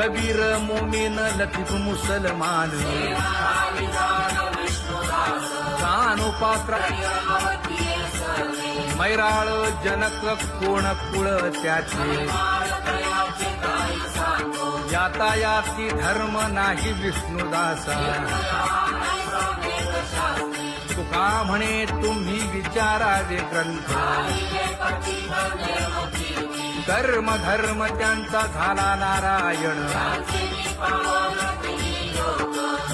कबीर मोमीन लतीफ मुसलमान कानोपात्र मैराळ जनक कोण कुळ त्याचे यातायाती धर्म नाही विष्णुदासा तुका म्हणे तुम्ही विचारावे ग्रंथ कर्म धर्म त्यांचा झाला नारायण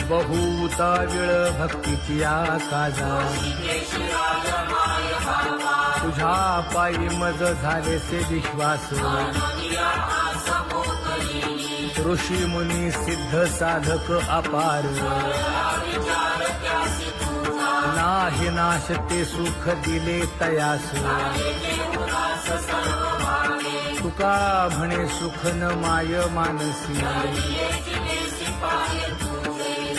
बहुता वेळ भक्तीची आकाजा तुझ्या पायी मज झालेसे विश्वास ऋषी मुनी सिद्ध साधक अपार नाही नाश ते सुख दिले तयास तुका म्हणे सुख न माय मानसी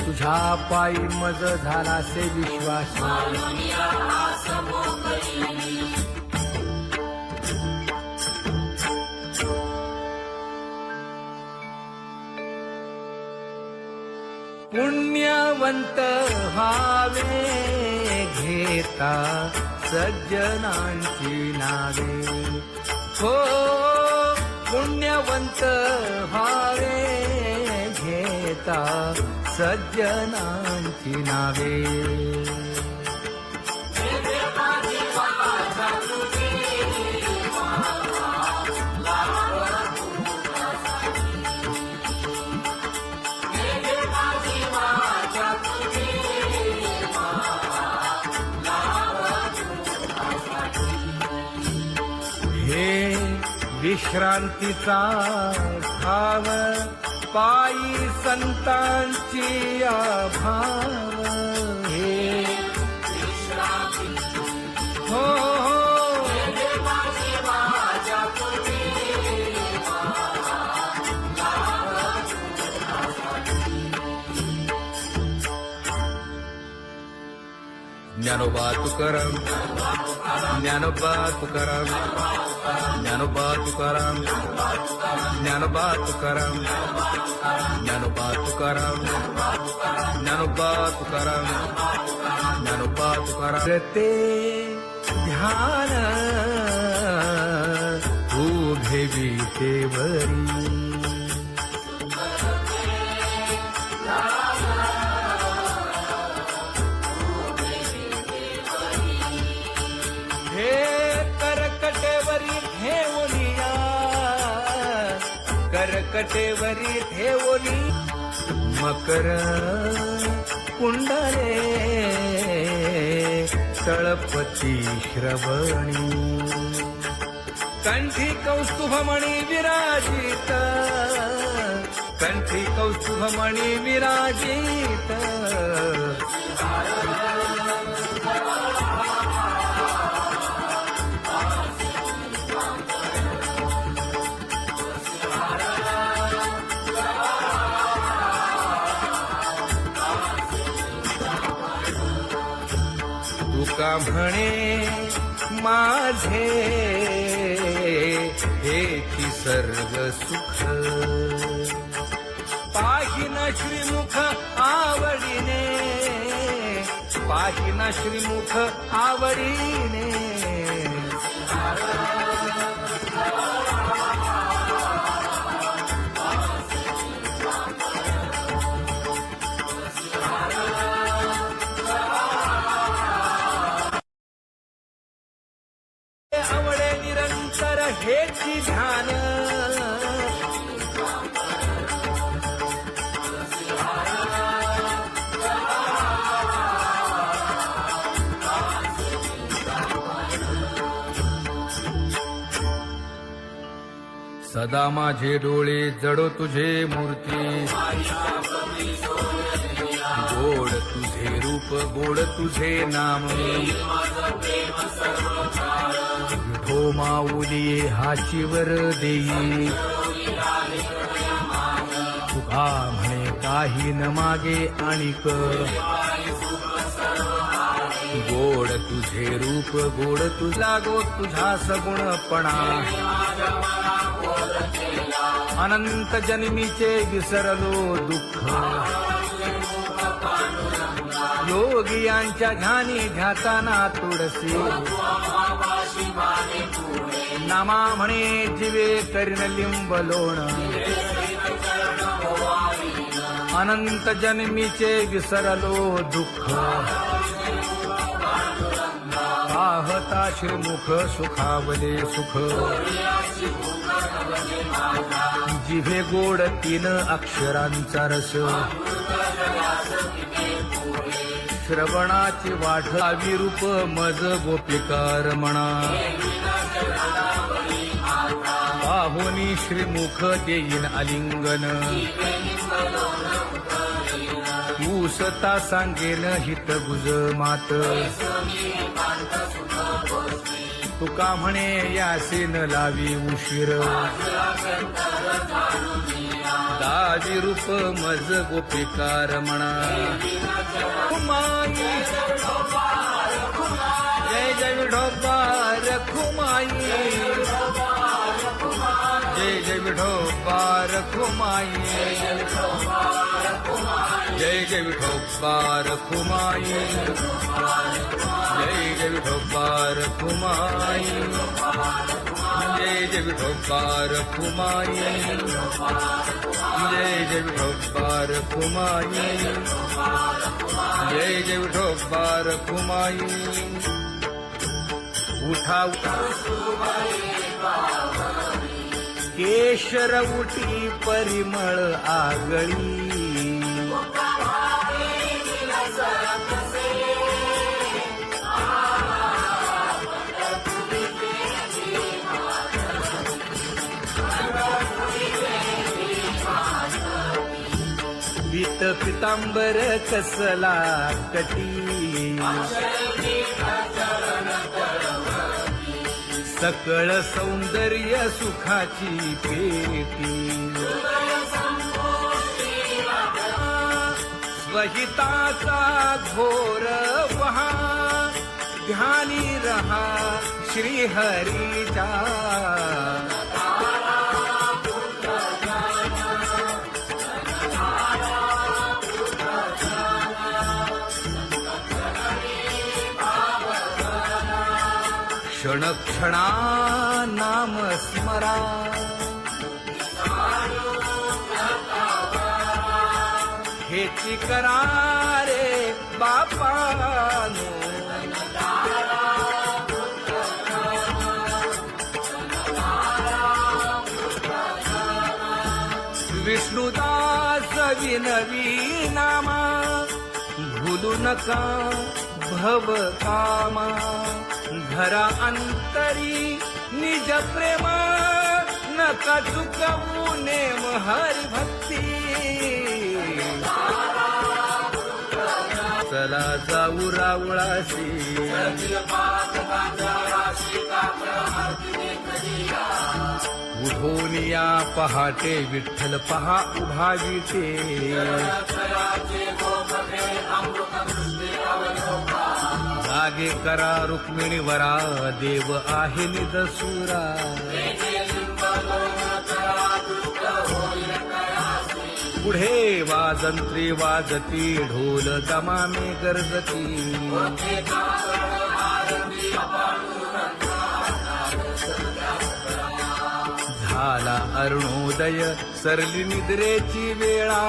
तुझ्या पायी मज झालासे विश्वास पुण्यवंत व्हावे घेता सज्जनांची नावे हो पुण्यवंत व्हावे घेता सज्जनांची नावे हे विश्रांतीचा भाव पायी संतांची अभाव हे हो ज्ञानोबा तुकाराम ज्ञानोबा तुकाराम ज्ञानोबा तुकाराम ज्ञानोबा तुकाराम ज्ञानोबा तुकाराम ज्ञानोबा तुकाराम ज्ञानोबा तुकाराम ते ध्यान उभे विटेवरी करकटेवरी ठेवली मकर कुंडले तळपती श्रवणी कंठी कौस्तुभमणी विराजित कंठी कौस्तुभमणी विराजित तुका म्हणे माझे हेची सर्व सुख पाहिन श्रीमुख आवडीने पाहिन श्रीमुख आवडीने आवडे निरंतर हेची ध्यान सदा माझे डोळे जडो तुझे मूर्ती गोड तुझे रूप गोड तुझे नाम विठो माऊली हाचीवर देई तुका म्हणे काही न मागे आणिक गोड तुझे रूप गोड तुझा गो तुझा सगुणपणा अनंत जन्मीचे विसरलो दुःख योगियांच्या ध्यानी ध्याताना तुळसी नामा म्हणे जीवे करीन लिंब लोण अनंत जन्मीचे विसरलो दुःख पाहता श्रीमुख सुखावले सुख जिभे गोड 3 अक्षरांचा रस श्रवणाची वाढ विरूप मज गोपिकार म्हणा पाहुनी श्रीमुख देईन आलिंगन ऊसता सांगेन हित गुज मात तुका म्हणे यासीन लावी उशीर दावी रूप मज गोपिकार म्हणा खुमाई जय जय विठोबार खुमाई जय जय विठोबार खुमाई जय जय विठोबार खुमाई जय जय विठोबार खुमाई जय जय विठोबार खुमाई जय जय विठोबार खुमाई जय जय विठोबार खुमाई उठा केशर उठी परिमळ आगळी पीत पितांबर कसला कटी सकळ सौंदर्य सुखाची पेटी स्वहिताचा घोर वहा ध्यानी रहा श्रीहरीचा क्षण क्षणा नाम स्मरा हेची करा रे बापानो विष्णुदास विनवी नामा भूलू नका भव कामा धरा अंतरी निज प्रेमा नका चुकवू नेम हरी भक्ती चला जाऊ रावळाशी उठोनिया पहाटे विठ्ठल पहा उभा विटे जागे करा रुक्मिणी वरा देव आहे निदसुरा पुढे वाजंत्री वाजती ढोल दमामे गरजती झाला अरुणोदय सरली निद्रेची वेळा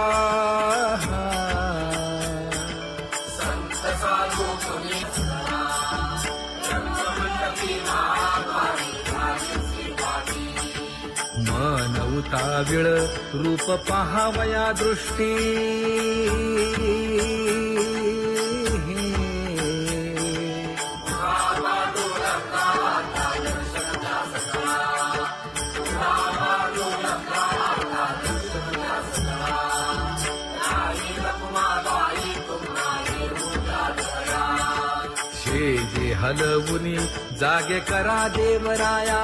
मन उताविळ रूप पहावया दृष्टी जे हलवुनी जागे करा देवराया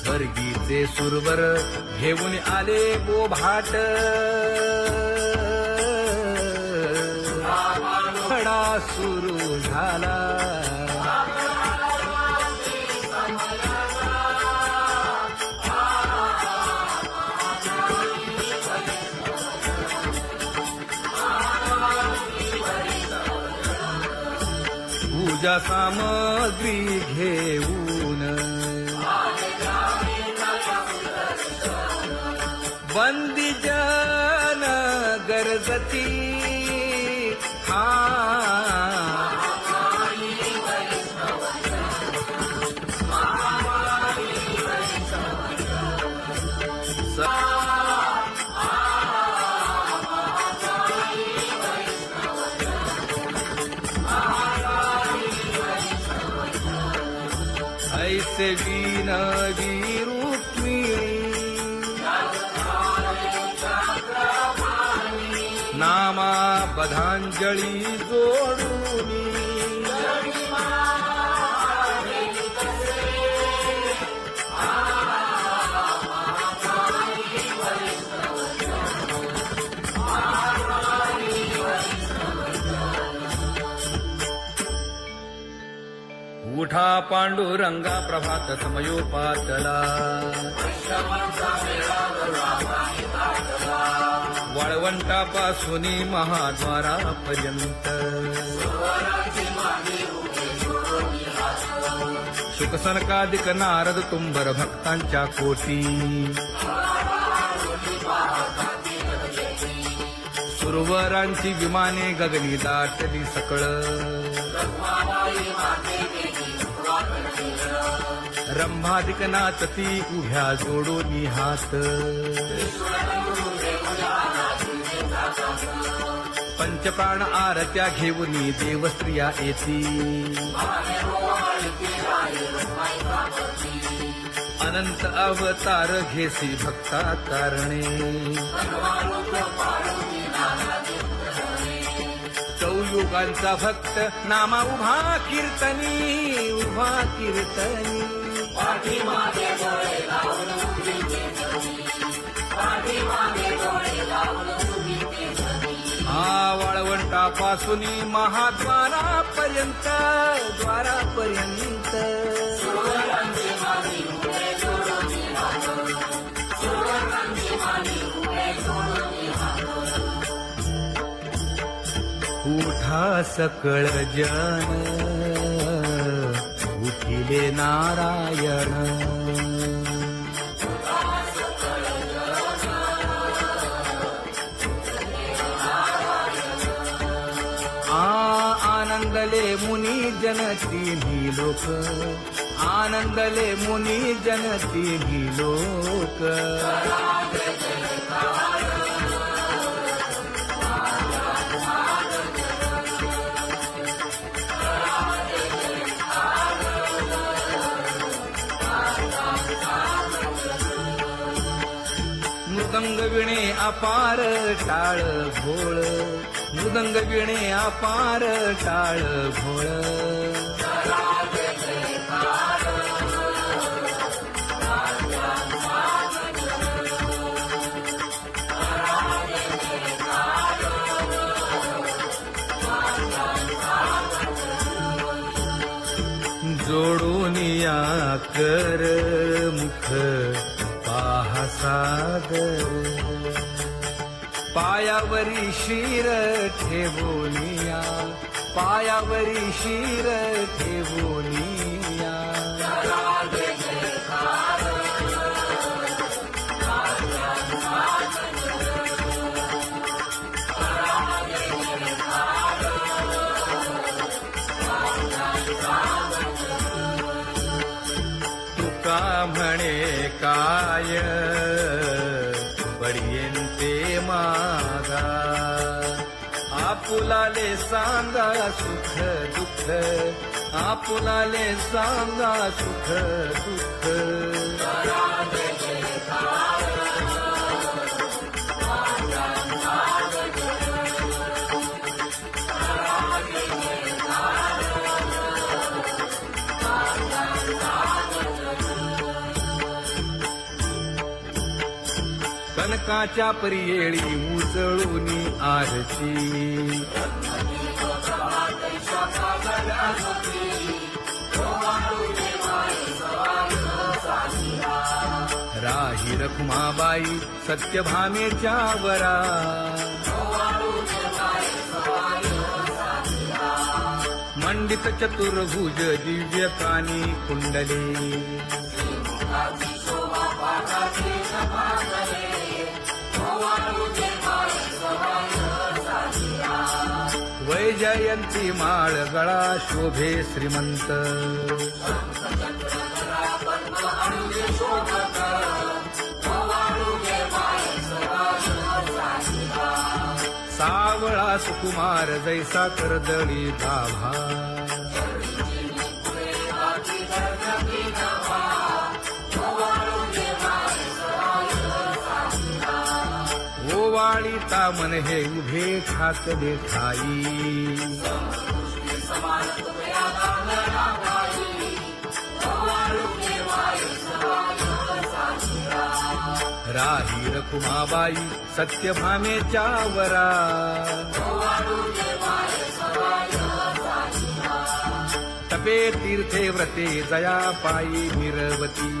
स्वर्गी ते सुरवर घेऊन आले बोभाट खडा सुरू झाला पूजा सामग्री घेऊन बंदी जन गरजती ऐसे विनवी रुक्मिणी नामा बधांजळी जोडूनी उठा पांडुरंगा प्रभात समयोपातला वाळवंटापासून महाद्वारापर्यंत शुकसनकादिक नारद तुंबर भक्तांच्या कोटी सुरवरांची विमाने गगनी दाटली सकळ रंभादिक नाचती उभ्या जोडोनी हात पंचप्राण आरत्या घेऊनी देवस्त्रिया येती अनंत अवतार घेसी भक्ता तारणे चौयुगांचा भक्त नामा उभा कीर्तनी उभा कीर्तनी वाळवंटापासून महाद्वारापर्यंत द्वारापर्यंत उठा सकळ जन उठिले नारायण आनंदले मुनी जन तिन्ही लोक आनंदले मुनी जन तिन्ही लोक मृदंग विणे अपार टाळ भोळ मृदंग विणे अपार टाळ भोळ जोडूनिया कर मुख पाहा सागर पायावरी शिर ठेवोनिया पायावरी शिर ठेवोनिया तुका म्हणे काय बडियेंते मागा आपुलाले सांगा सुख दुःख आपुलाले सांगा सुख दुःख सनकाच्या परियेळी उजळूनी आरती राही रखुमाबाई सत्यभामेच्या वरा मंडित चतुर्भुज दिव्य कानी कुंडले वैजयंती माळ गळा शोभे श्रीमंत सावळा सुकुमार जैसा कर्दळी गाभा ओवाळी तामन हे उभे ठाकले ठाई राही रखुमाबाई सत्यभामेच्या वरा तपे तीर्थे व्रते जया पायी मिरवती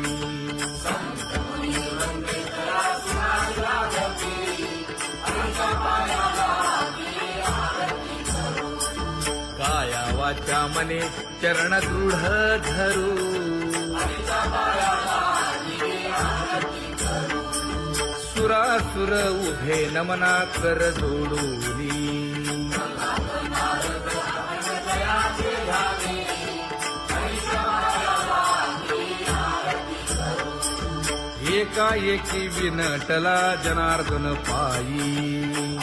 काया वाचा मने चरण दृढ धरू सुरासुर उभे नमना कर जोडूनी एकाएकी विनटला जनार्दन पायी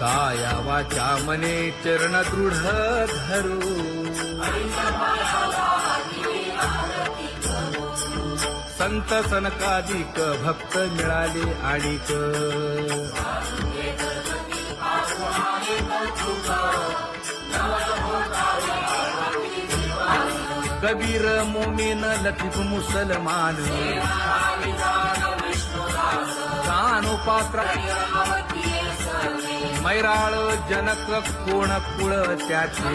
काया वाचा मने चरण दृढ धरू संत सनकादिक भक्त मिळाले आणिक कबीर मोमीन लतीफ मुसलमान कानोपात्र मैराळ जनक कोण कुळ त्याचे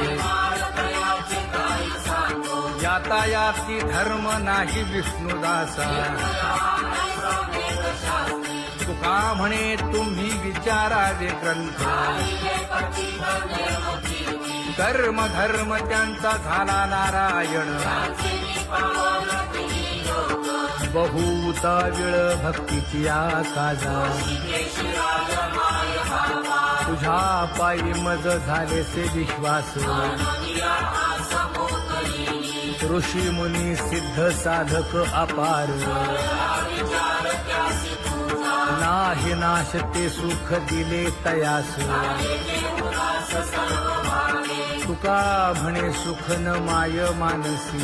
यातायाती धर्म नाही विष्णुदासा तुका म्हणे तुम्ही विचारावे ग्रंथ कर्म धर्म त्यांचा झाला नारायण बहुता वेळ भक्तीची आकाजा तुझ्या पायी मज झाले से विश्वास ऋषी मुनी सिद्ध साधक अपार नाही नाश ते सुख दिले तयास तुका म्हणे सुख न माय मानसी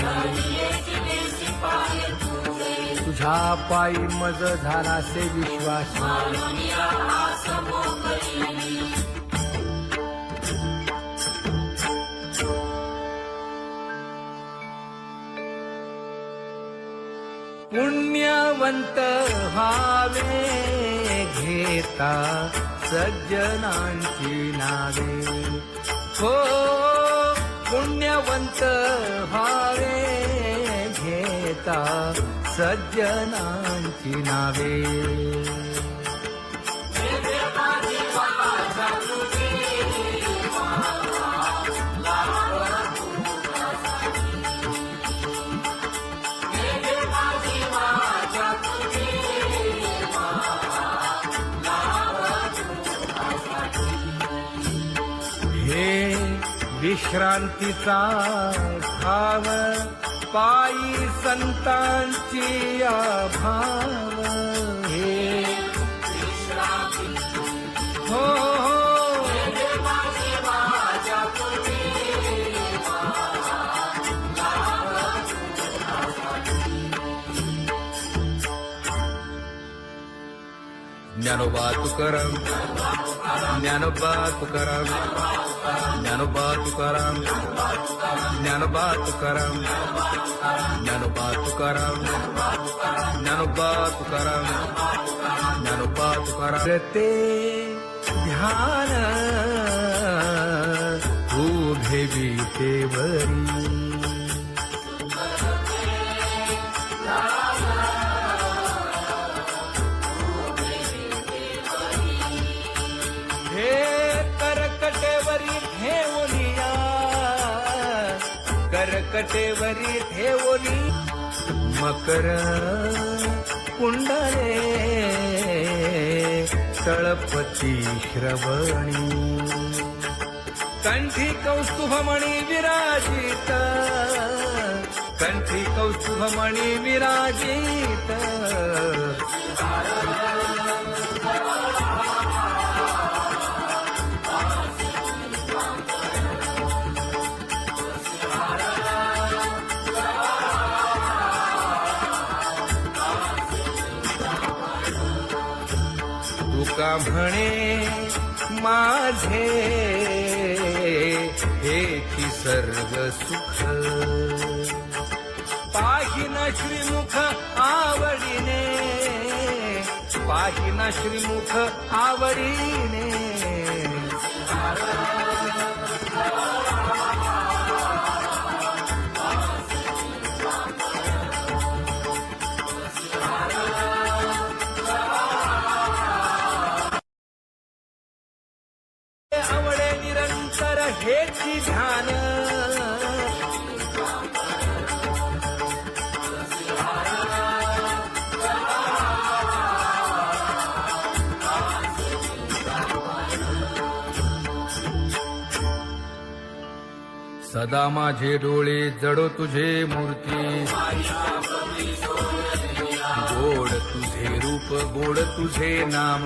तुझ्या पायी मज झाला से विश्वास पुण्यवंत व्हावे घेता सज्जनांची नावे हो पुण्यवंत व्हावे घेता सज्जनांची नावे हे विश्रांतीचा भाव पायी संतांची भाव हे हो ज्ञानोबा तुकाराम ज्ञानोबा तुकाराम ज्ञानोबा तुकाराम ज्ञानोबा तुकाराम ज्ञानोबा तुकाराम ज्ञानोबा तुकाराम ज्ञानोबा तुकाराम ते ध्यान उभे विटेवरी करकटेवरी ठेवली मकर कुंडले तळपती श्रवणी कंठी कौस्तुभमणी विराजित कंठी कौस्तुभमणी विराजित तुका म्हणे माझे हेची सर्व सुख पाहिन श्रीमुख आवडीने पाहिन श्रीमुख आवडीने आवडे निरंतर हेची ध्यान सदा माझे डोळे जडो तुझे मूर्ती गोड तुझे रूप गोड तुझे नाम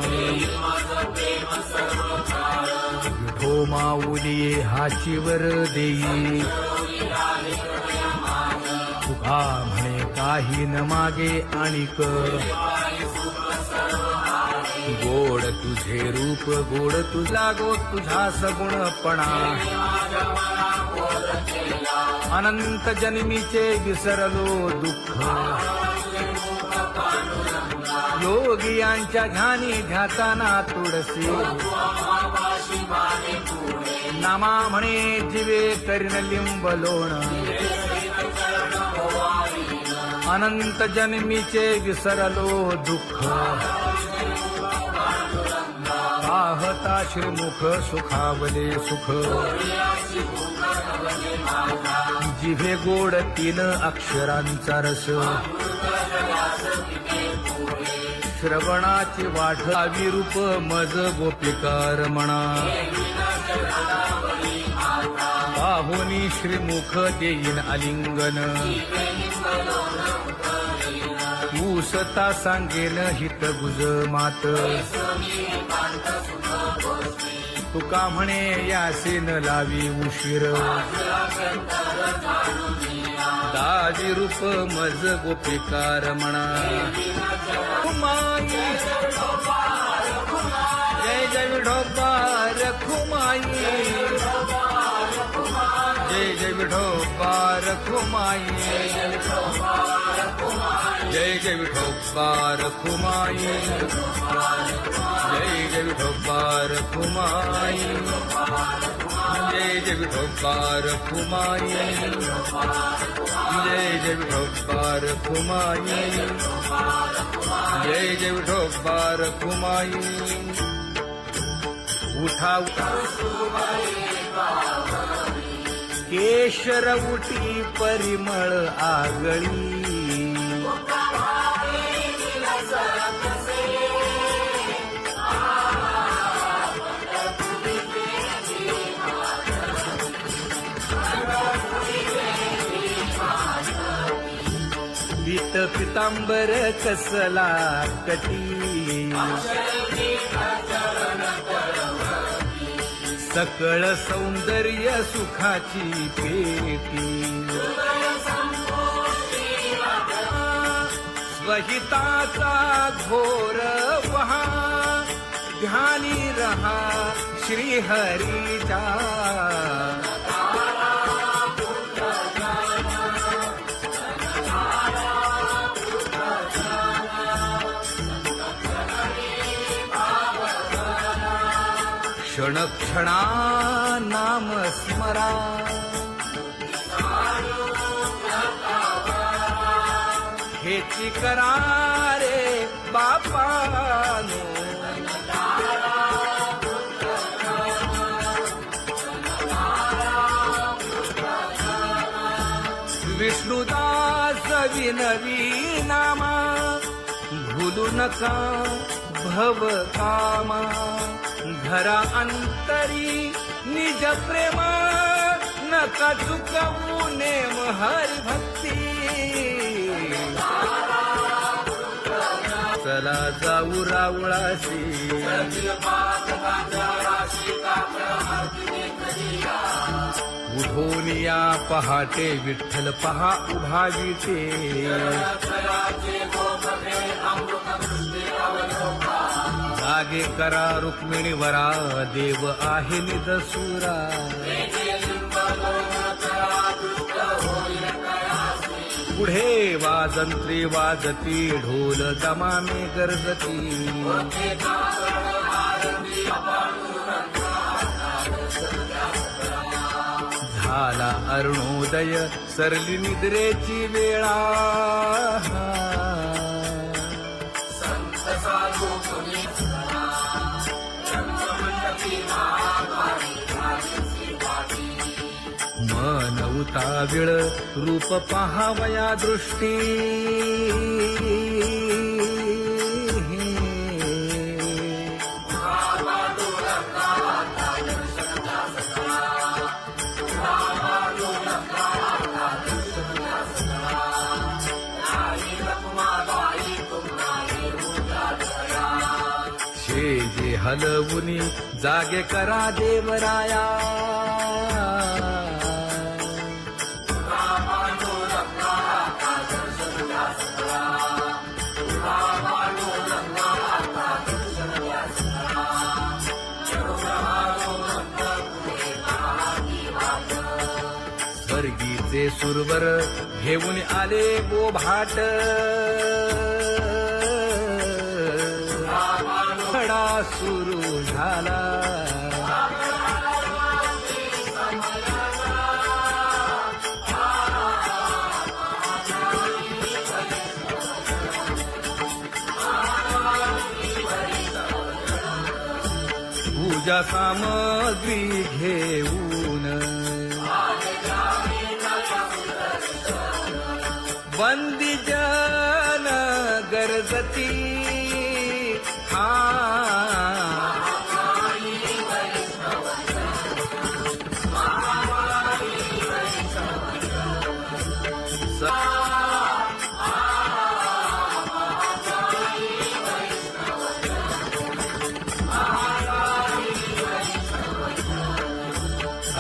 विठो माऊली हाचीवर देई तुका म्हणे काही न मागे आणिक गोड तुझे रूप गोड तुझा गो तुझा सगुणपणा अनंत जन्मीचे विसरलो दुःख योगियांच्या ध्यानी ध्याताना तुळसी नामा म्हणे जीवे करीन लिंब लोण अनंत जन्मीचे विसरलो दुःख पाहता श्रीमुख सुखावले सुख जिभे गोड 3 अक्षरांचा रस श्रवणाची वाट विरूप मज गोपिकार म्हणा पाहुनी श्रीमुख देईन आलिंगन ऊसता सांगेन हित गुज मात तुका म्हणे यासीन लावी उशीर दाजी रूप मज गोपिकार म्हणा जय जय विठोबार खुमाई जय जय विठोबार खुमाई जय जय विठोबार खुमाई जय जय विठोबार खुमाई जय जय विठोबार खुमाई जय जय विठोबार खुमाई जय जय विठोबार खुमाई उठा केशर उटी परिमळ आगळी पीत पितांबर कसला कटी सकळ सौंदर्य सुखाची पेटी स्वहिताचा घोर वहा ध्यानी रहा श्रीहरीचा क्षण क्षणा नाम स्मरा हेची करा रे बापानो विष्णुदास विनवी नामा भूलू नका भव कामा घरा अंतरी निज प्रेम नका चुकवू नेम हरी भक्ती चला जाऊ रावळाशी उठून या पहाटे विठ्ठल पहा उभा विटे जागे करा रुक्मिणी वरा देव आहे निदसुरा पुढे वाजंत्री वाजती ढोल दमामे गरजती झाला अरुणोदय सरली निद्रेची वेळा मन उताविळ रूप पहावया दृष्टी शेजे हलवुनी जागे करा देवराया स्वर्गीचे सुरवर घेऊन आले बोभाट खडा सुरू झाला पूजा सामग्री घेऊन बंदी जन गरजती हा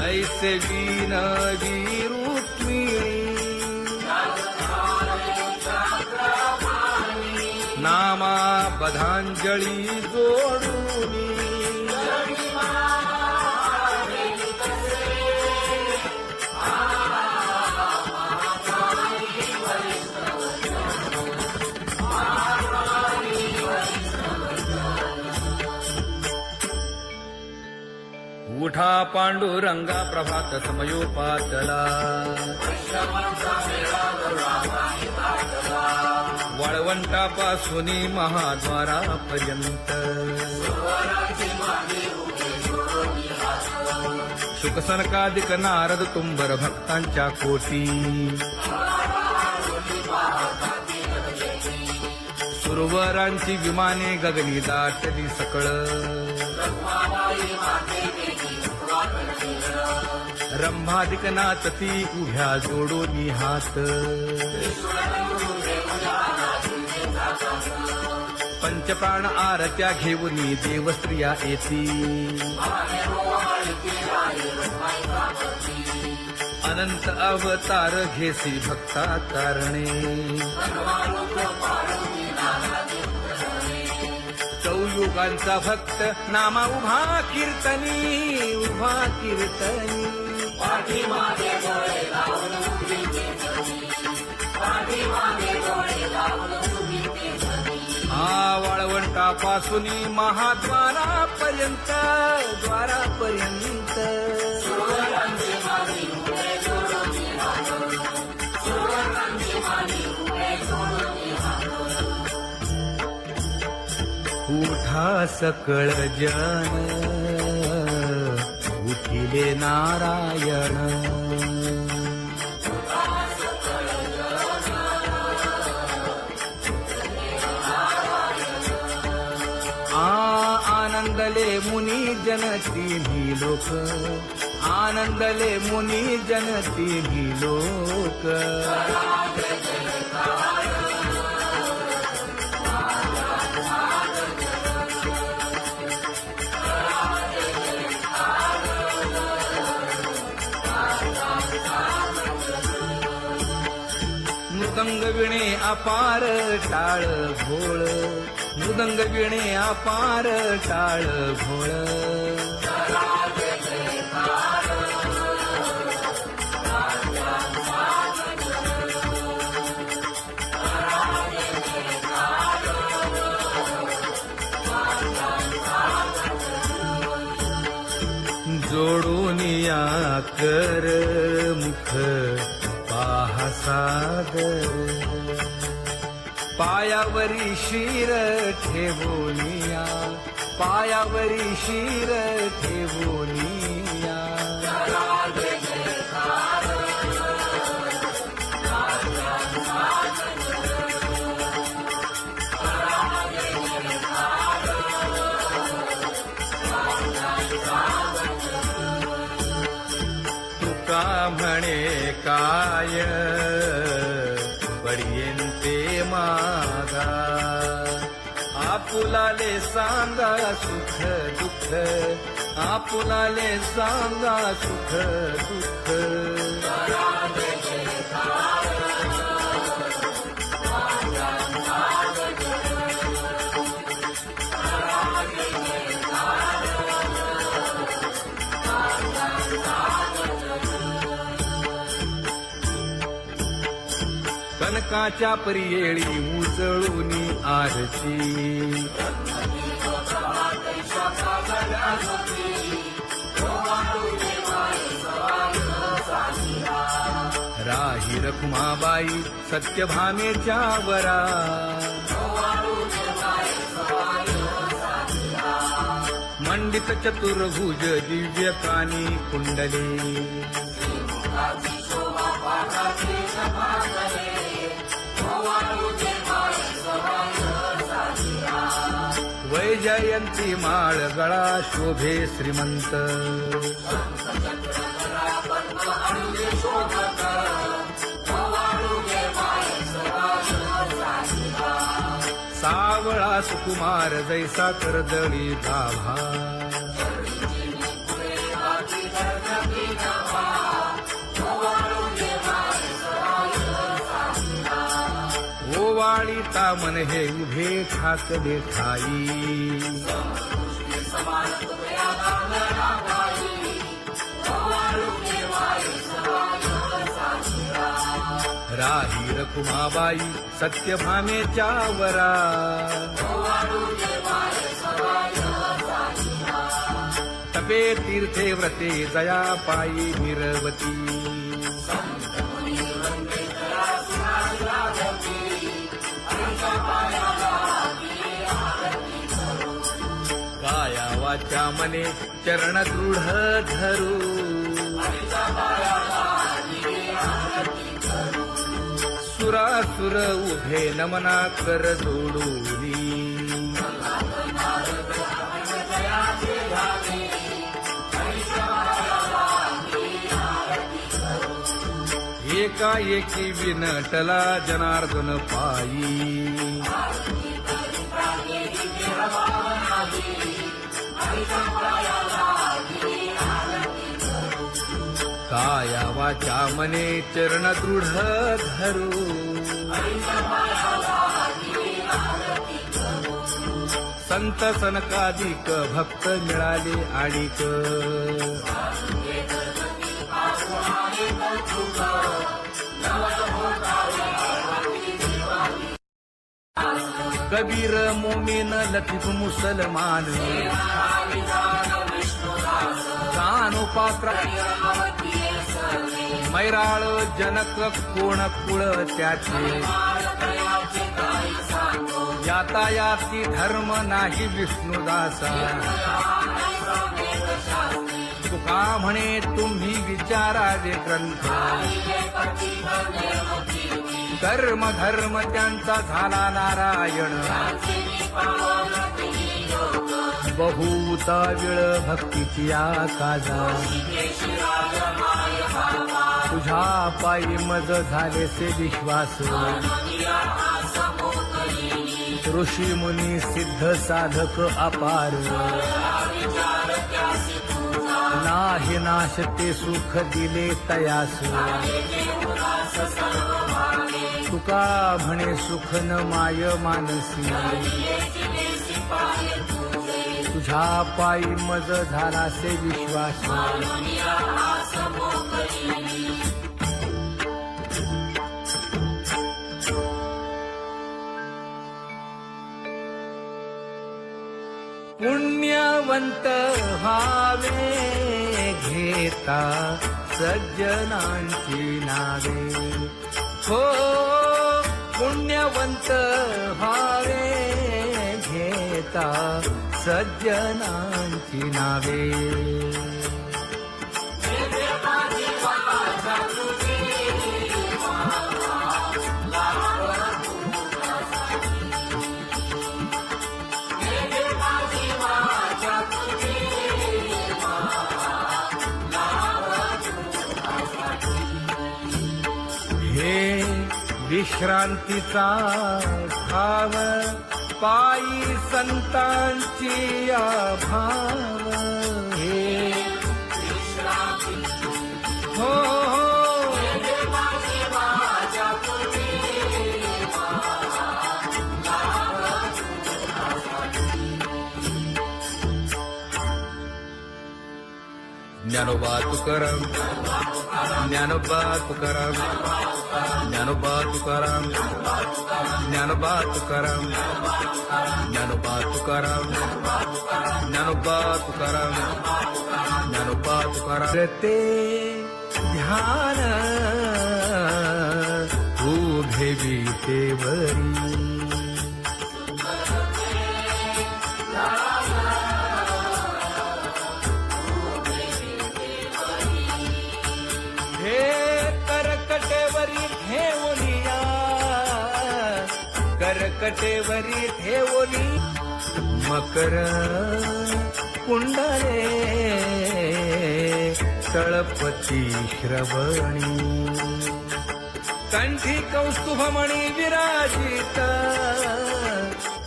ऐसे विनवी रुक्मिणी नामा बधांजळी जोडूनी उठा पांडुरंगा प्रभात समयोपातला वाळवंटापासून महाद्वारापर्यंत शुकसनकादिक नारद तुंबर भक्तांच्या कोटी सुरवरांची विमाने गगनी दाटली सकळ रंभादिक नाचती उभ्या जोडोनी हात पंचप्राण आरत्या घेऊनी देवस्त्रिया येती अनंत अवतार घेसी भक्ता कारणे चौयुगांचा भक्त नामा उभा कीर्तनी वाळवंटापासून महाद्वारापर्यंत द्वारापर्यंत द्वारापर्यंत उठा सकळ जन उठिले नारायण आनंदले मुनी जन तिन्ही लोक आनंदले मुनी जन तिन्ही लोक मृदंग विणे अपार टाळ भोळ मृदंग विणे अपार टाळ भोळ जोडून या कर मुख पाहा सागर पायावरी शिर ठेवोनिया पायावरी शिर ठेवोनिया तुका म्हणे काय पडियेंते मागा आपुलाले सांगा सुख दुःख आपुलाले सांगा सुख दुःख कनकाच्या परियेळी उजळूनी आरती राही रखुमाबाई सत्यभामेच्या वरा मंडित चतुर्भुज दिव्य कानी कुंडले वैजयंती माळ गळा शोभे श्रीमंत सावळा सुकुमार जैसा करदळी गाभा ओवाळीता मन हे उभे ठाकले ठाई राही रखुमाबाई सत्यभामेच्या वरा तपे तीर्थे व्रते जया पायी निरवती काया वाचा मने चरण दृढ धरू सुरासुर उभे नमना कर जोडूनी एकाएकी विनटला जनार्दन पायी काया वाचा मने चरण दृढ धरू संत सनकादिक भक्त मिळाले आणिक कबीर मोमीन लतीफ मुसलमान कानोपात्रा मैराळ जनक कोण कुळ त्याचे यातायाती धर्म नाही विष्णुदासा तुका म्हणे तुम्ही विचारावे ग्रंथ कर्म धर्म त्यांचा झाला नारायण बहुता वेळ भक्तीची आकाजा तुझ्या पायी मज झालेसे विश्वास ऋषी मुनी सिद्ध साधक अपार नाही नाश ते सुख दिले तयास तुका म्हणे सुख न माय मानसी तुझ्या पायी मज झालासे विश्वास पुण्यवंत व्हावे घेता सज्जनांची नावे हो पुण्यवंत व्हावे घेता सज्जनांची नावे हे विश्रांतीचा भाव पायी संतांची अभाव हे हो ज्ञानोबा तुकाराम ज्ञानोबा तुकाराम ज्ञानोबा तुकाराम ज्ञानोबा तुकाराम ज्ञानोबा तुकाराम ज्ञानोबा तुकाराम ज्ञानोबा तुकाराम ते ध्यान उभे विटेवरी करकटेवरी ठेवली मकर कुंडले तळपती श्रवणी कंठी कौस्तुभमणी विराजित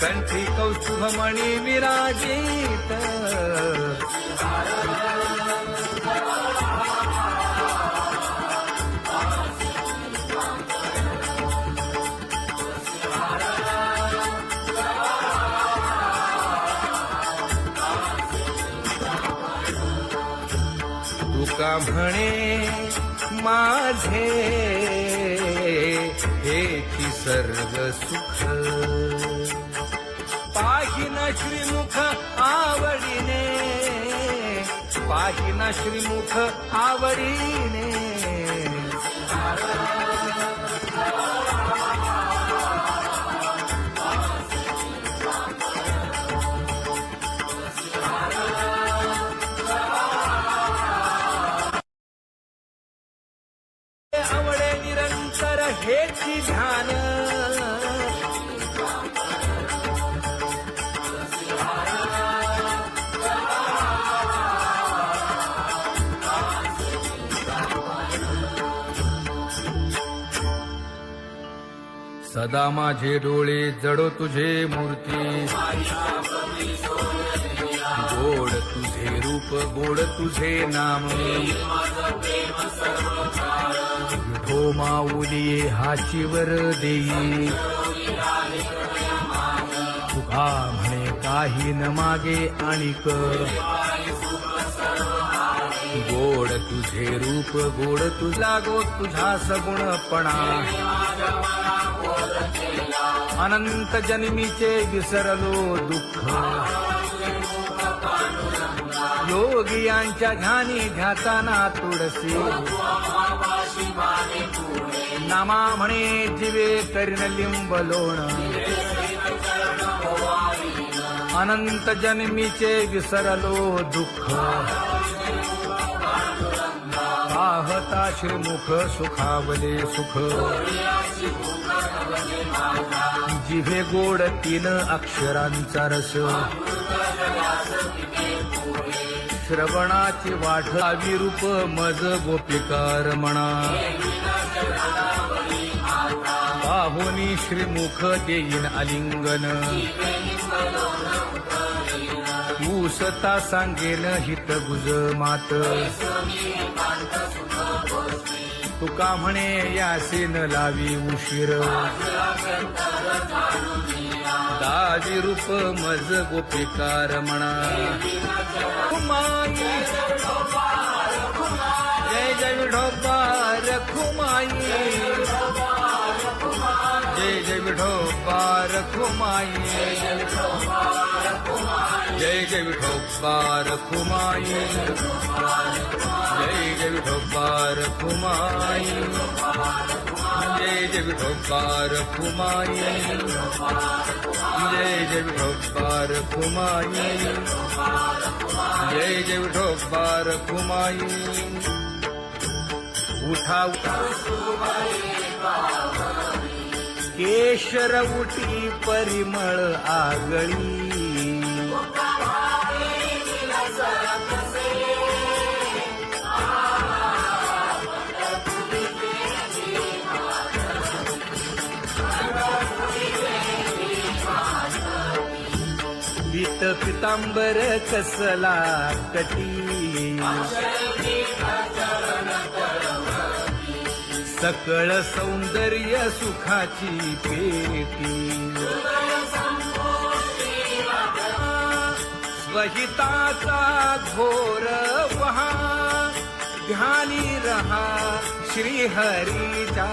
कंठी कौस्तुभमणी विराजित तुका म्हणे माझे हेची सर्व सुख पाहिना श्रीमुख आवडीने पाहिना श्रीमुख आवडीने आवडे निरंतर हेची ध्यान सदा माझे डोळे जडो तुझे मूर्ती गोड तुझे रूप गोड तुझे नाम विठो माऊली हाचीवर देई तुका म्हणे काही न मागे आणिक गोड तुझे रूप गोड तुझा गो तुझा सगुणपणा अनंत जन्मीचे विसरलो दुःख योगियांच्या ध्यानी ध्याताना तुळसी नामा म्हणे जीवे करीन लिंब लोण अनंत जन्मीचे विसरलो दुःख पाहता श्रीमुख सुखावले सुख जिभे गोड 3 अक्षरांचा रस श्रवणाची वाढ विरूप मज गोपिकार म्हणा पाहुनी श्रीमुख देईन आलिंगन ऊसता सांगेन हित गुज मात तुका म्हणे यासीन लावी उशीर दावी रूप मज गोपिकार म्हणा खुमाई जय जय विठोबा रखुमाई जय जय विठोबा रखुमाई जय जय विठोबा रखुमाई जय जय विठोबा रखुमाई जय जय विठोबा रखुमाई जय जय विठोबा रखुमाई जय जय विठोबा रखुमाई उठा केशर उठी परिमळ आगळी पीत पितांबर कसला कटी सकळ सौंदर्य सुखाची पेटी स्वहिताचा घोर वहा ध्यानी रहा श्रीहरीचा